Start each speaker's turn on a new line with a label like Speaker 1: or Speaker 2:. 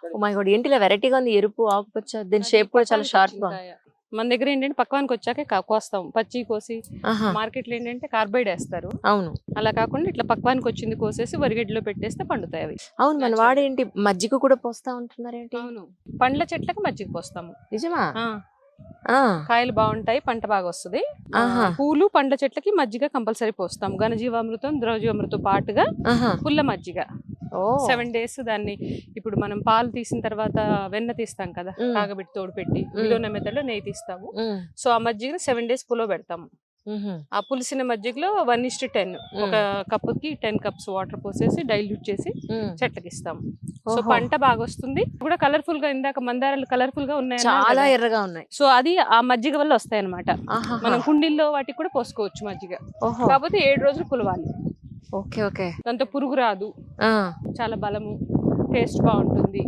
Speaker 1: Oh my God, ఏంటి ఇలా వెరైటీగా ఉంది, ఎరుపు ఆకుపచ్చ, దీని షేప్ కూడా చాలా షార్ప్ గా.
Speaker 2: మన దగ్గర ఏంటంటే పక్వానికి వచ్చాకే కోస్తాం, పచ్చి కోసి.
Speaker 1: ఆహా,
Speaker 2: మార్కెట్లో ఏంటంటే కార్బైడ్ వేస్తారు,
Speaker 1: అవును
Speaker 2: అలా కాకుండా ఇట్లా పక్వానికి వచ్చింది కోసేసి వరిగడ్డిలో పెట్టేస్తే పండుతాయి అవి.
Speaker 1: అవును, మన వాడేంటి మజ్జిగ కూడా పోస్తా ఉంటున్నారేంటి?
Speaker 2: అవును, పండ్ల చెట్లకు మజ్జిగ పోస్తాము.
Speaker 1: నిజమా?
Speaker 2: ఆ,
Speaker 1: ఆ,
Speaker 2: కాయలు బాగుంటాయి, పంట బాగా వస్తుంది.
Speaker 1: ఆహా,
Speaker 2: పూలు పండ్ల చెట్లకి మజ్జిగ కంపల్సరీ పోస్తాం, ఘనజీవామృతం ద్రవజీవామృతం పాటుగా
Speaker 1: ఆహా,
Speaker 2: పుల్ల మజ్జిగ.
Speaker 1: ఓ
Speaker 2: 7 days దాన్ని, ఇప్పుడు మనం పాలు తీసిన తర్వాత వెన్న తీస్తాం కదా,
Speaker 1: మ్.
Speaker 2: కాగబెట్టి తోడు పెట్టి బిలోన మెథడ్లో నెయ్యి తీస్తాము.
Speaker 1: ఉమ్,
Speaker 2: సో ఆ మజ్జిగను 7 days పులో పెడతాము.
Speaker 1: ఉహు,
Speaker 2: ఆ పులిసిన మజ్జిగలో 1:10 ఒక కప్పుకి 10 cups వాటర్ పోసేసి డైల్యూట్ చేసి
Speaker 1: ఉమ్.
Speaker 2: చెట్లకి ఇస్తాము. సో
Speaker 1: ఓహో,
Speaker 2: పంట బాగా వస్తుంది కూడా, కలర్ఫుల్ గా. ఇందాక మందారాలు కలర్ఫుల్ గా ఉన్నాయి
Speaker 1: చాలా ఎర్రగా ఉన్నాయి.
Speaker 2: సో అది ఆ మజ్జిగ వల్ల వస్తాయి అనమాట.
Speaker 1: ఆహాహా,
Speaker 2: మనం కుండీల్లో వాటికి కూడా పోసుకోవచ్చు మజ్జిగ,
Speaker 1: ఓహో,
Speaker 2: కాకపోతే 7 రోజులు పులవాలి.
Speaker 1: ఓకే ఓకే,
Speaker 2: దాంతో పురుగు రాదు,
Speaker 1: ఆ.
Speaker 2: చాలా బలము, టేస్ట్ బాగుంటుంది.